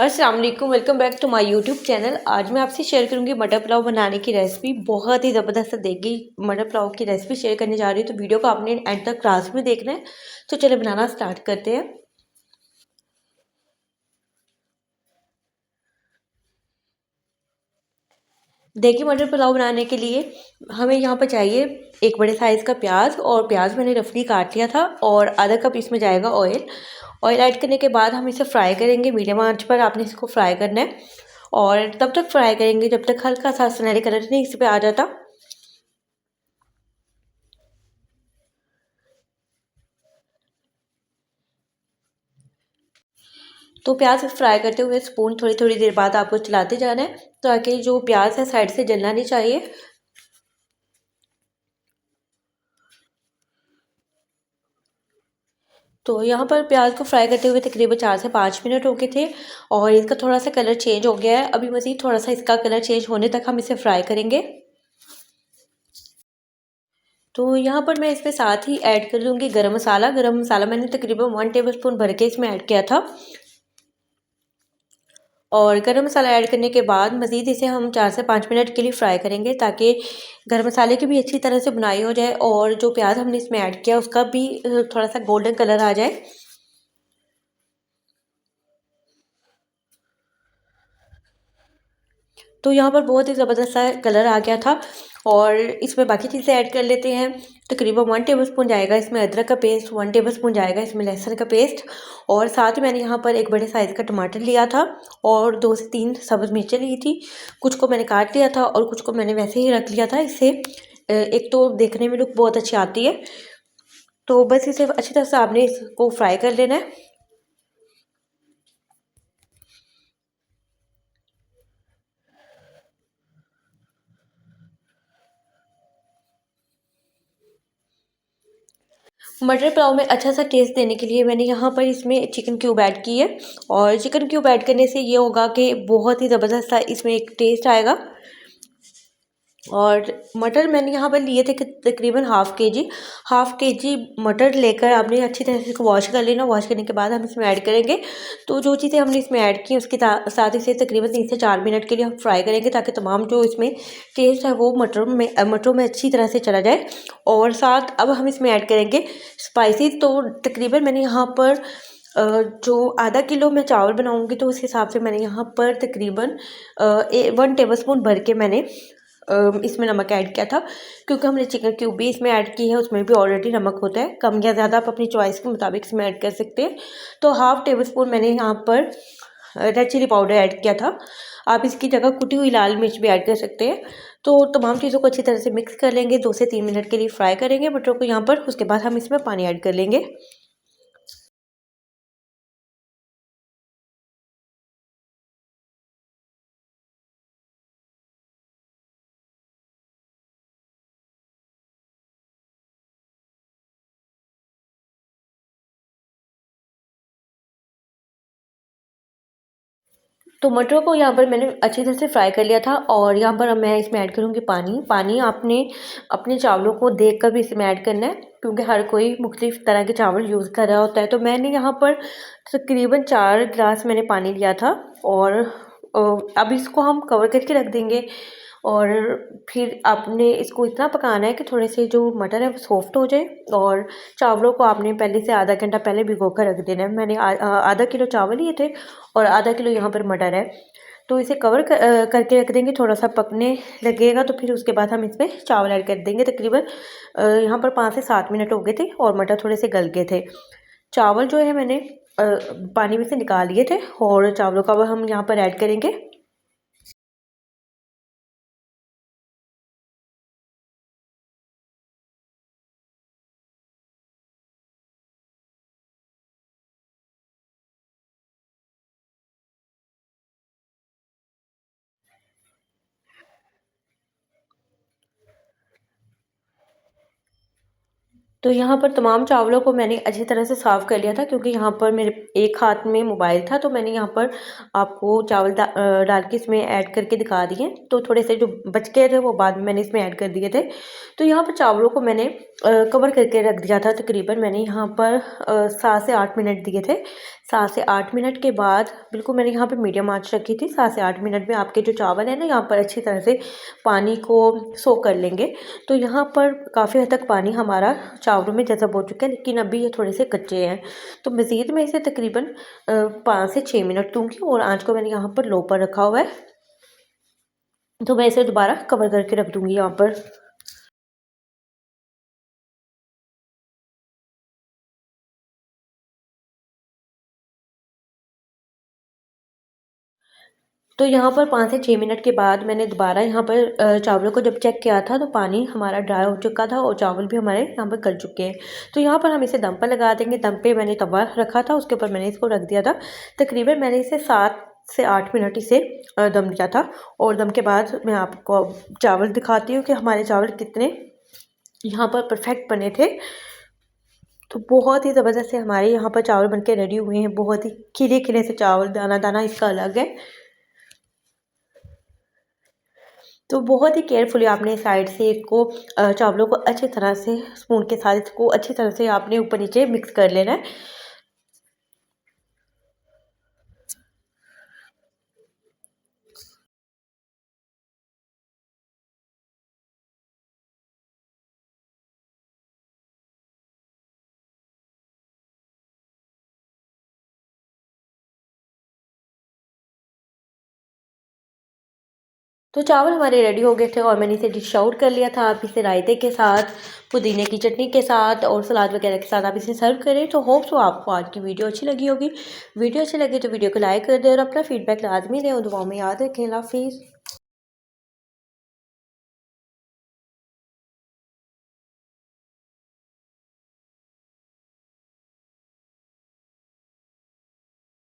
अस्सलाम वालेकुम, welcome back to my YouTube channel. आज मैं आपसे शेयर करूंगी मटर पुलाव बनाने की रेसिपी। बहुत ही ज़बरदस्त देगी मटर पुलाव की रेसिपी शेयर करने जा रही हूँ, तो वीडियो को आपने एंड तक क्लास में देखना है। तो चले बनाना स्टार्ट करते हैं। देखिए, मटर पुलाव बनाने के लिए हमें यहाँ पर चाहिए एक बड़े साइज़ का प्याज, और प्याज मैंने रफली काट लिया था, और आधा कप इसमें जाएगा ऑयल। ऑयल ऐड करने के बाद हम इसे फ्राई करेंगे। मीडियम आंच पर आपने इसको फ्राई करना है, और तब तक फ्राई करेंगे जब तक हल्का सा सुनहरे कलर नहीं इस पर आ जाता। तो प्याज फ्राई करते हुए स्पून थोड़ी थोड़ी देर बाद आपको चलाते जाना है, ताकि जो प्याज है साइड से जलना नहीं चाहिए। तो यहाँ पर प्याज को फ्राई करते हुए तकरीबन 4 से 5 मिनट हो गए थे, और इसका थोड़ा सा कलर चेंज हो गया है। अभी मज़ीद थोड़ा सा इसका कलर चेंज होने तक हम इसे फ्राई करेंगे। तो यहाँ पर मैं इसमें साथ ही ऐड कर लूँगी गरम मसाला। गरम मसाला मैंने तकरीबन 1 टेबल स्पून भर के इसमें ऐड किया था, और गरम मसाला ऐड करने के बाद मज़ीद इसे हम 4 से 5 मिनट के लिए फ्राई करेंगे, ताकि गरम मसाले की भी अच्छी तरह से बुनाई हो जाए, और जो प्याज हमने इसमें ऐड किया उसका भी थोड़ा सा गोल्डन कलर आ जाए। तो यहाँ पर बहुत ही ज़बरदस्त सा कलर आ गया था, और इसमें बाकी चीज़ें ऐड कर लेते हैं। तकरीबन 1 टेबल स्पून जाएगा इसमें अदरक का पेस्ट, 1 टेबल स्पून जाएगा इसमें लहसुन का पेस्ट, और साथ ही मैंने यहाँ पर एक बड़े साइज़ का टमाटर लिया था, और 2 से 3 सब्ज़ मिर्चें ली थी। कुछ को मैंने काट लिया था और कुछ को मैंने वैसे ही रख लिया था। इससे एक तो देखने में लुक बहुत अच्छी आती है। तो बस इसे अच्छी तरह से आपने इसको फ्राई कर लेना है। मटर पुलाव में अच्छा सा टेस्ट देने के लिए मैंने यहाँ पर इसमें चिकन क्यूब ऐड की है, और चिकन क्यूब ऐड करने से ये होगा कि बहुत ही ज़बरदस्त सा इसमें एक टेस्ट आएगा। और मटर मैंने यहाँ पर लिए थे तकरीबन हाफ़ के जी मटर लेकर आपने अच्छी तरह से इसको वॉश कर लेना। वॉश करने के बाद हम इसमें ऐड करेंगे। तो जो चीज़ें हमने इसमें ऐड की उसके साथ इसे तकरीबन 3 से 4 मिनट के लिए हम फ्राई करेंगे, ताकि तमाम जो इसमें टेस्ट है वो मटरों में अच्छी तरह से चला जाए। और साथ अब हम इसमें ऐड करेंगे स्पाइसेस। तो तकरीबन मैंने यहाँ पर जो आधा किलो मैं चावल बनाऊँगी, तो उस हिसाब से मैंने यहाँ पर तकरीबन 1 टेबल स्पून भर के मैंने इसमें नमक ऐड किया था, क्योंकि हमने चिकन क्यूब भी इसमें ऐड की है, उसमें भी ऑलरेडी नमक होता है। कम या ज़्यादा आप अपनी चॉइस के मुताबिक इसमें ऐड कर सकते हैं। तो ½ टेबल स्पून मैंने यहाँ पर रेड चिली पाउडर ऐड किया था। आप इसकी जगह कुटी हुई लाल मिर्च भी ऐड कर सकते हैं। तो तमाम चीज़ों को अच्छी तरह से मिक्स कर लेंगे, 2 से 3 मिनट के लिए फ्राई करेंगे मटरों को यहाँ पर। उसके बाद हम इसमें पानी ऐड कर लेंगे। तो मटरों को यहाँ पर मैंने अच्छी तरह से फ्राई कर लिया था, और यहाँ पर अब मैं इसमें ऐड करूँगी पानी। पानी आपने अपने चावलों को देख कर भी इसमें ऐड करना है, क्योंकि हर कोई मुख्तलिफ़ तरह के चावल यूज़ कर रहा होता है। तो मैंने यहाँ पर तकरीबन 4 गिलास मैंने पानी लिया था, और अब इसको हम कवर करके रख देंगे। और फिर आपने इसको इतना पकाना है कि थोड़े से जो मटर है वो सॉफ्ट हो जाए, और चावलों को आपने पहले से आधा घंटा पहले भिगो कर रख देना है। मैंने आधा किलो चावल लिए थे, और आधा किलो यहाँ पर मटर है। तो इसे करके रख देंगे, थोड़ा सा पकने लगेगा, तो फिर उसके बाद हम इसमें चावल ऐड कर देंगे। तकरीबन यहाँ पर 5 से 7 मिनट हो गए थे, और मटर थोड़े से गल गए थे। चावल जो है मैंने पानी में से निकाल लिए थे, और चावलों का हम यहाँ पर ऐड करेंगे। तो यहाँ पर तमाम चावलों को मैंने अच्छी तरह से साफ़ कर लिया था, क्योंकि यहाँ पर मेरे एक हाथ में मोबाइल था, तो मैंने यहाँ पर आपको चावल डाल के इसमें ऐड करके दिखा दिए। तो थोड़े से जो बच गए थे वो बाद में मैंने इसमें ऐड कर दिए थे। तो यहाँ पर चावलों को मैंने कवर करके रख दिया था। तकरीबन मैंने यहाँ पर 7 से 8 मिनट दिए थे। 7 से 8 मिनट के बाद बिल्कुल मैंने यहाँ पे मीडियम आंच रखी थी। 7 से 8 मिनट में आपके जो चावल है ना यहाँ पर अच्छी तरह से पानी को सोक कर लेंगे। तो यहाँ पर काफ़ी हद तक पानी हमारा चावलों में जज़ब हो चुका है, लेकिन अभी ये थोड़े से कच्चे हैं। तो मज़ीद मैं इसे तकरीबन 5 से 6 मिनट दूँगी और आँच को मैंने यहाँ पर लो पर रखा हुआ है। तो मैं इसे दोबारा कवर करके रख दूँगी यहाँ पर। तो यहाँ पर 5 से 6 मिनट के बाद मैंने दोबारा यहाँ पर चावलों को जब चेक किया था तो पानी हमारा ड्राई हो चुका था और चावल भी हमारे यहाँ पर गल चुके हैं। तो यहाँ पर हम इसे दम पर लगा देंगे। दम पे मैंने तवा रखा था, उसके ऊपर मैंने इसको रख दिया था। तकरीबन मैंने इसे 7 से 8 मिनट इसे दम दिया था और दम के बाद मैं आपको चावल दिखाती हूँ कि हमारे चावल कितने यहाँ पर परफेक्ट बने थे। तो बहुत ही ज़बरदस्त से हमारे यहाँ पर चावल बनके रेडी हुए हैं। बहुत ही खिले-खिले से चावल, दाना-दाना इसका अलग है। तो बहुत ही केयरफुली आपने साइड से इसको चावलों को अच्छी तरह से स्पून के साथ इसको अच्छी तरह से आपने ऊपर नीचे मिक्स कर लेना है। तो चावल हमारे रेडी हो गए थे और मैंने इसे डिश आउट कर लिया था। आप इसे रायते के साथ, पुदीने की चटनी के साथ और सलाद वगैरह के साथ आप इसे सर्व करें। तो होप सो आपको आज की वीडियो अच्छी लगी होगी। वीडियो अच्छी लगी तो वीडियो को लाइक कर दें और अपना फीडबैक लाजमी दें और दुआओं में याद रखें। अल्लाह हाफ़िज़।